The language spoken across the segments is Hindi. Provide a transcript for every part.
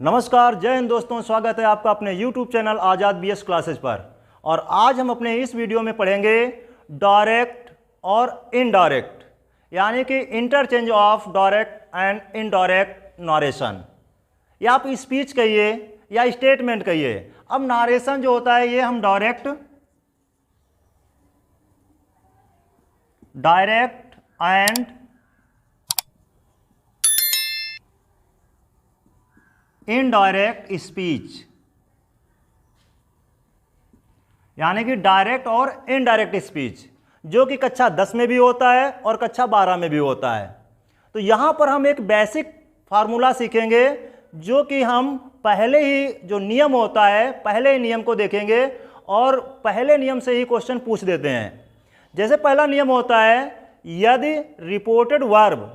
नमस्कार, जय हिंद दोस्तों। स्वागत है आपका अपने YouTube चैनल आज़ाद BS क्लासेज पर। और आज हम अपने इस वीडियो में पढ़ेंगे डायरेक्ट और इनडायरेक्ट, यानी कि interchange of direct and indirect narration. या आप स्पीच कहिए या स्टेटमेंट कहिए। अब नरेशन जो होता है ये हम डायरेक्ट एंड इनडायरेक्ट स्पीच, यानी कि डायरेक्ट और इनडायरेक्ट स्पीच, जो कि कक्षा 10 में भी होता है और कक्षा 12 में भी होता है। तो यहां पर हम एक बेसिक फार्मूला सीखेंगे, जो कि हम पहले ही जो नियम होता है पहले ही नियम को देखेंगे और पहले नियम से ही क्वेश्चन पूछ देते हैं। जैसे पहला नियम होता है, यदि रिपोर्टेड वर्ब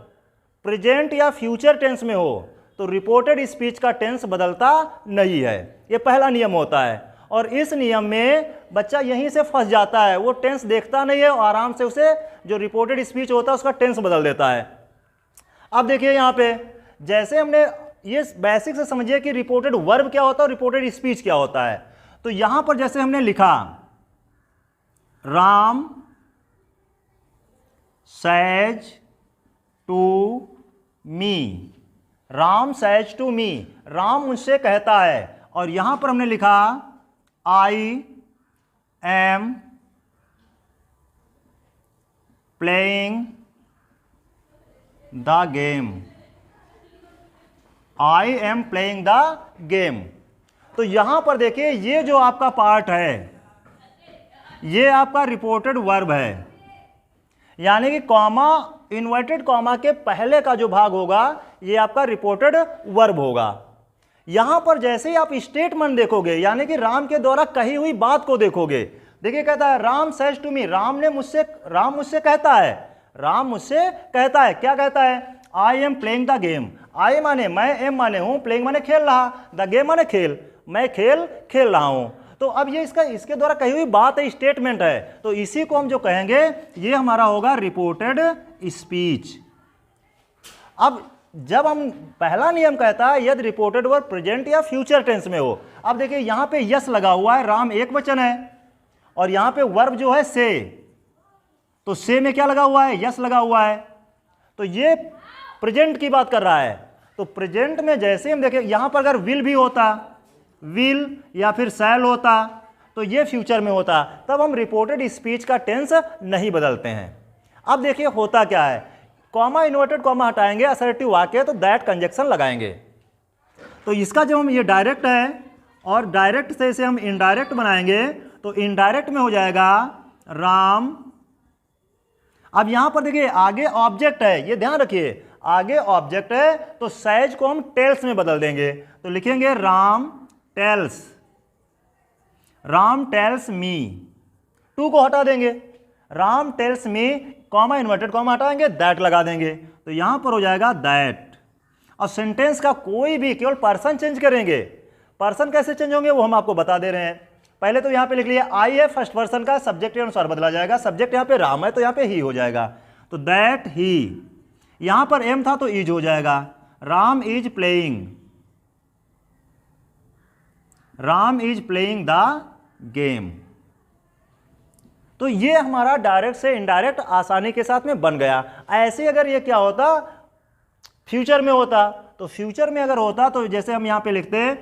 प्रेजेंट या फ्यूचर टेंस में हो तो रिपोर्टेड स्पीच का टेंस बदलता नहीं है। ये पहला नियम होता है और इस नियम में बच्चा यहीं से फंस जाता है। वो टेंस देखता नहीं है और आराम से उसे जो रिपोर्टेड स्पीच होता है उसका टेंस बदल देता है। अब देखिए यहाँ पे, जैसे हमने ये बेसिक से समझिए कि रिपोर्टेड वर्ब क्या होता है और रिपोर्टेड स्पीच क्या होता है। तो यहां पर जैसे हमने लिखा राम सैज टू मी, राम सैज टू मी, राम मुझसे कहता है। और यहां पर हमने लिखा आई am playing the game, I am playing the game. तो यहां पर देखिए, ये जो आपका पार्ट है ये आपका रिपोर्टेड वर्ब है, यानी कि कॉमा, इन्वर्टेड कॉमा के पहले का जो भाग होगा ये आपका रिपोर्टेड वर्ब होगा। यहां पर जैसे ही आप स्टेटमेंट देखोगे, यानी कि राम के द्वारा कही हुई बात को देखोगे, देखिए कहता है Ram says to me, Ram मुझसे कहता है, राम मुझसे कहता है। क्या कहता है? I am playing the game. I माने मैं, एम माने हूं, प्लेइंग माने खेल रहा, द गेम माने खेल, मैं खेल रहा हूं। तो अब ये इसके द्वारा कही हुई बात है, स्टेटमेंट है। तो इसी को हम जो कहेंगे ये हमारा होगा रिपोर्टेड स्पीच। अब जब हम पहला नियम कहता है यदि रिपोर्टेड वर्ब प्रेजेंट या फ्यूचर टेंस में हो। अब देखिए यहां पे यस लगा हुआ है, राम एक वचन है और यहां पे वर्ब जो है से, तो से में क्या लगा हुआ है? यस लगा हुआ है। तो ये प्रेजेंट की बात कर रहा है। तो प्रेजेंट में जैसे हम देखें, यहां पर अगर विल भी होता, विल या फिर शैल होता, तो ये फ्यूचर में होता, तब हम रिपोर्टेड स्पीच का टेंस नहीं बदलते हैं। अब देखिए होता क्या है, कॉमा, इन्वर्टेड कॉमा हटाएंगे, असर्टिव वाक्य तो दैट कंजक्शन लगाएंगे। तो इसका जब हम, ये डायरेक्ट है और डायरेक्ट से इसे हम इनडायरेक्ट बनाएंगे, तो इनडायरेक्ट में हो जाएगा राम। अब यहां पर देखिए आगे ऑब्जेक्ट है, ये ध्यान रखिए, आगे ऑब्जेक्ट है तो सैज को हम टेल्स में बदल देंगे। तो लिखेंगे राम टेल्स मी, टू को हटा देंगे, Ram tells me, comma inverted comma हटाएंगे, दैट लगा देंगे। तो यहां पर हो जाएगा दैट। और सेंटेंस का कोई भी, केवल पर्सन चेंज करेंगे। पर्सन कैसे चेंज होंगे वो हम आपको बता दे रहे हैं। पहले तो यहां पे लिख लिया आई है फर्स्ट पर्सन का, सब्जेक्ट के अनुसार बदला जाएगा। सब्जेक्ट यहां पे राम है तो यहां पे ही हो जाएगा, तो दैट ही। यहां पर एम था तो इज हो जाएगा, Ram is playing the game. तो ये हमारा डायरेक्ट से इनडायरेक्ट आसानी के साथ में बन गया। ऐसे अगर ये क्या होता, फ्यूचर में होता, तो फ्यूचर में अगर होता तो जैसे हम यहां पे लिखते,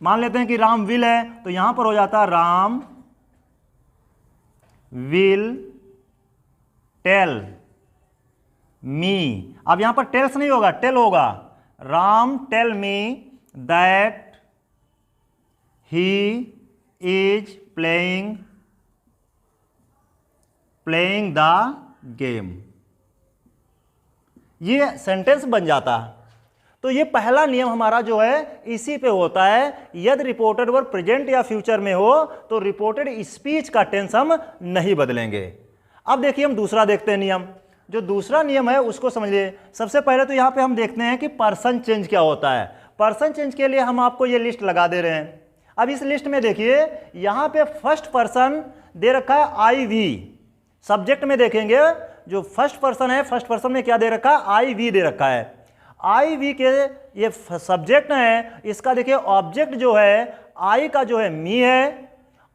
मान लेते हैं कि राम विल है, तो यहां पर हो जाता राम विल टेल मी। अब यहां पर टेल्स नहीं होगा, टेल होगा, Ram tell me that he is playing the game. ये सेंटेंस बन जाता। तो ये पहला नियम हमारा जो है इसी पे होता है, यदि रिपोर्टेड वर्ब प्रेजेंट या फ्यूचर में हो तो रिपोर्टेड स्पीच का टेंस हम नहीं बदलेंगे। अब देखिए हम दूसरा देखते हैं नियम। जो दूसरा नियम है उसको समझिए। सबसे पहले तो यहां पे हम देखते हैं कि पर्सन चेंज क्या होता है। पर्सन चेंज के लिए हम आपको ये लिस्ट लगा दे रहे हैं। अब इस लिस्ट में देखिए यहां पे फर्स्ट पर्सन दे रखा है आई वी। सब्जेक्ट में देखेंगे जो फर्स्ट पर्सन है, फर्स्ट पर्सन में क्या दे रखा है? आई वी दे रखा है। आई वी के ये सब्जेक्ट है, इसका देखिए ऑब्जेक्ट जो है आई का जो है मी है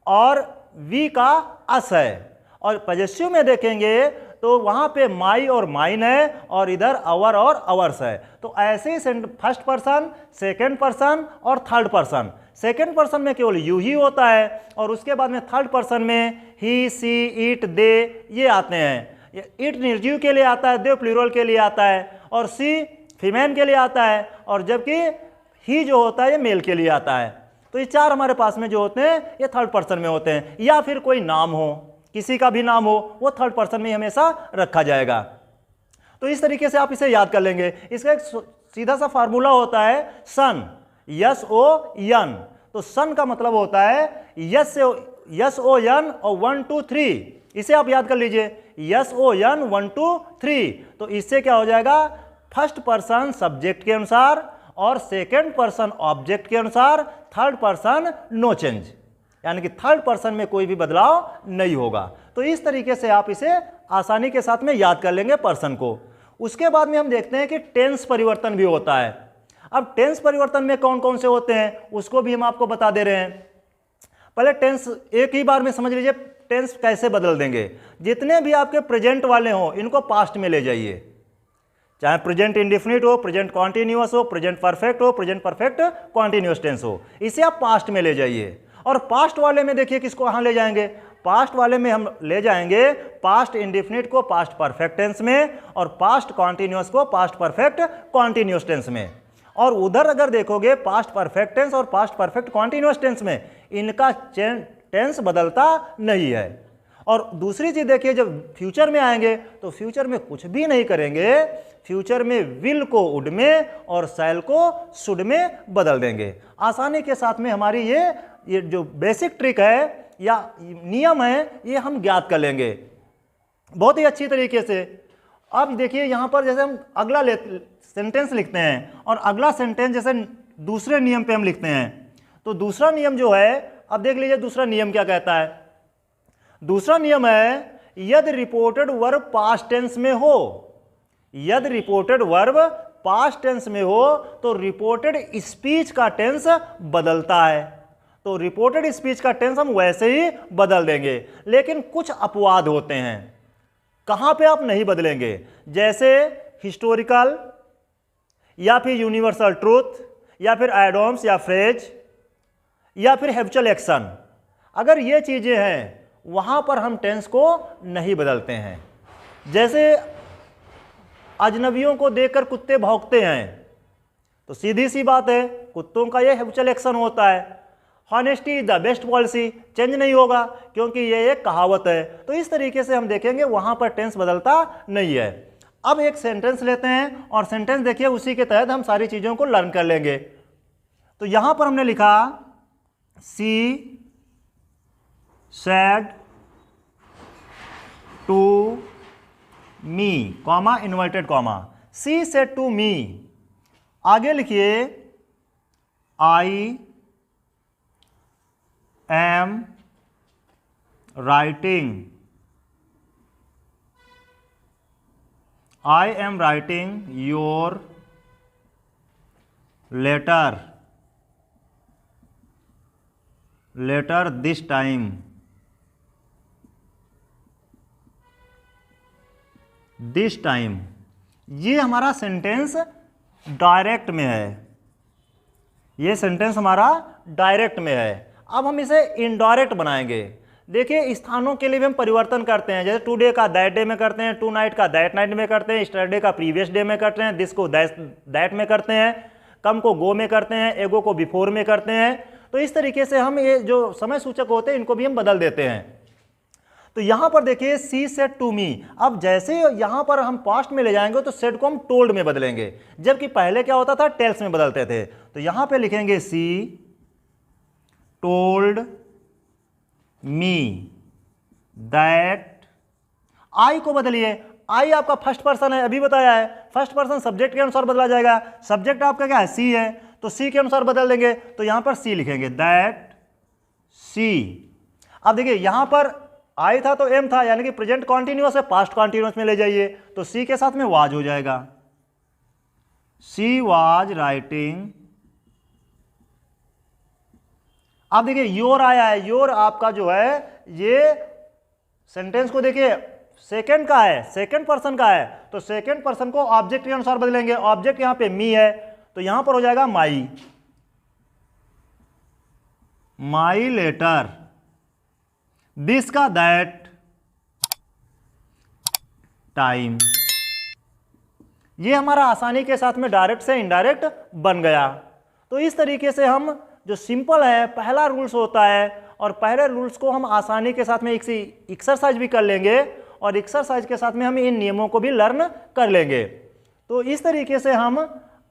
और वी का अस है, और पॉजेसिव में देखेंगे तो वहां पे माई और माइन है और इधर अवर और अवर्स है। तो ऐसे ही फर्स्ट पर्सन, सेकंड पर्सन और थर्ड पर्सन, सेकंड पर्सन में केवल यू ही होता है और उसके बाद में थर्ड पर्सन में ही, सी, इट, दे ये आते हैं। इट निर्जीव के लिए आता है, दे प्लूरल के लिए आता है, और सी फीमेल के लिए आता है, और जबकि ही जो होता है ये मेल के लिए आता है। तो ये चार हमारे पास में जो होते हैं ये थर्ड पर्सन में होते हैं। या फिर कोई नाम हो, किसी का भी नाम हो, वो थर्ड पर्सन में हमेशा रखा जाएगा। तो इस तरीके से आप इसे याद कर लेंगे। इसका एक सीधा सा फार्मूला होता है सन, यस ओ यन। तो सन का मतलब होता है यस ओ यन और 1 2 3, इसे आप याद कर लीजिए, यस ओ यन 1 2 3। तो इससे क्या हो जाएगा, फर्स्ट पर्सन सब्जेक्ट के अनुसार और सेकेंड पर्सन ऑब्जेक्ट के अनुसार, थर्ड पर्सन नो चेंज, यानी कि थर्ड पर्सन में कोई भी बदलाव नहीं होगा। तो इस तरीके से आप इसे आसानी के साथ में याद कर लेंगे पर्सन को। उसके बाद में हम देखते हैं कि टेंस परिवर्तन भी होता है। अब टेंस परिवर्तन में कौन कौन से होते हैं उसको भी हम आपको बता दे रहे हैं। पहले टेंस एक ही बार में समझ लीजिए, टेंस कैसे बदल देंगे। जितने भी आपके प्रेजेंट वाले हों इनको पास्ट में ले जाइए, चाहे प्रेजेंट इंडेफिनिट हो, प्रेजेंट कॉन्टिन्यूअस हो, प्रेजेंट परफेक्ट हो, प्रेजेंट परफेक्ट कॉन्टिन्यूअस टेंस हो, इसे आप पास्ट में ले जाइए। और पास्ट वाले में देखिए किसको कहाँ ले जाएंगे, पास्ट वाले में हम ले जाएंगे पास्ट इंडेफिनिट को पास्ट परफेक्ट टेंस में और पास्ट कॉन्टिन्यूअस को पास्ट परफेक्ट कॉन्टिन्यूअस टेंस में। और उधर अगर देखोगे पास्ट परफेक्ट टेंस और पास्ट परफेक्ट कॉन्टिन्यूअस टेंस में इनका टेंस बदलता नहीं है। और दूसरी चीज देखिए, जब फ्यूचर में आएंगे तो फ्यूचर में कुछ भी नहीं करेंगे, फ्यूचर में विल को वुड में और शैल को शुड में बदल देंगे। आसानी के साथ में हमारी ये जो बेसिक ट्रिक है या नियम है ये हम ज्ञात कर लेंगे बहुत ही अच्छी तरीके से। अब देखिए यहाँ पर जैसे हम अगला सेंटेंस लिखते हैं और अगला सेंटेंस जैसे दूसरे नियम पे हम लिखते हैं, तो दूसरा नियम जो है, अब देख लीजिए दूसरा नियम क्या कहता है। दूसरा नियम है यदि रिपोर्टेड वर्ब पास्ट टेंस में हो, यदि रिपोर्टेड वर्ब पास्ट टेंस में हो तो रिपोर्टेड स्पीच का टेंस बदलता है। तो रिपोर्टेड स्पीच का टेंस हम वैसे ही बदल देंगे, लेकिन कुछ अपवाद होते हैं, कहां पे आप नहीं बदलेंगे, जैसे हिस्टोरिकल या फिर यूनिवर्सल ट्रूथ या फिर एडोम्स या फ्रेज या फिर हैबिचुअल एक्शन। अगर ये चीजें हैं वहां पर हम टेंस को नहीं बदलते हैं। जैसे अजनबियों को देखकर कुत्ते भौंकते हैं, तो सीधी सी बात है कुत्तों का ये हैबिचुअल एक्शन होता है। Honesty is the best policy, change नहीं होगा क्योंकि ये एक कहावत है। तो इस तरीके से हम देखेंगे वहां पर टेंस बदलता नहीं है। अब एक सेंटेंस लेते हैं और सेंटेंस देखिए उसी के तहत हम सारी चीजों को लर्न कर लेंगे। तो यहां पर हमने लिखा she said to me, comma inverted comma, she said to me. आगे लिखिए I am writing, I am writing your letter this time, this time. ये हमारा सेंटेंस डायरेक्ट में है, ये सेंटेंस हमारा डायरेक्ट में है। अब हम इसे इनडायरेक्ट बनाएंगे। देखिए स्थानों के लिए भी हम परिवर्तन करते हैं, जैसे टुडे का दैट डे में करते हैं, टू नाइट का दैट नाइट में करते हैं, यस्टरडे का प्रीवियस डे में करते हैं, दिस को दैट में करते हैं, कम को गो में करते हैं, एगो को बिफोर में करते हैं। तो इस तरीके से हम ये जो समय सूचक होते हैं इनको भी हम बदल देते हैं। तो यहां पर देखिए सी सेड टू मी, अब जैसे यहां पर हम पास्ट में ले जाएंगे तो सेड को हम टोल्ड में बदलेंगे, जबकि पहले क्या होता था टेल्स में बदलते थे। तो यहां पे लिखेंगे सी टोल्ड मी दैट, आई को बदलिए, आई आपका फर्स्ट पर्सन है, अभी बताया है, फर्स्ट पर्सन सब्जेक्ट के अनुसार बदला जाएगा। सब्जेक्ट आपका क्या है सी है, तो सी के अनुसार बदल देंगे, तो यहां पर सी लिखेंगे दैट सी। अब देखिए यहां पर आई था तो एम था, यानी कि प्रेजेंट कॉन्टिन्यूअस है, पास्ट कॉन्टिन्यूअस में ले जाइए तो सी के साथ में वाज हो जाएगा। She was writing. आप देखिए योर आया है, योर आपका जो है ये सेंटेंस को देखिए सेकंड का है, सेकंड पर्सन का है, तो सेकंड पर्सन को ऑब्जेक्ट के अनुसार बदलेंगे। ऑब्जेक्ट यहां पे मी है तो यहां पर हो जाएगा माई, माई लेटर। दिस का दैट, टाइम। ये हमारा आसानी के साथ में डायरेक्ट से इनडायरेक्ट बन गया। तो इस तरीके से हम जो सिंपल है पहला रूल्स होता है, और पहले रूल्स को हम आसानी के साथ में एक एक्सरसाइज भी कर लेंगे, और एक्सरसाइज के साथ में हम इन नियमों को भी लर्न कर लेंगे। तो इस तरीके से हम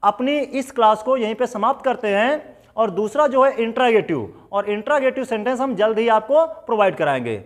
अपनी इस क्लास को यहीं पे समाप्त करते हैं। और दूसरा जो है इंट्रागेटिव, और इंट्रागेटिव सेंटेंस हम जल्द ही आपको प्रोवाइड कराएंगे।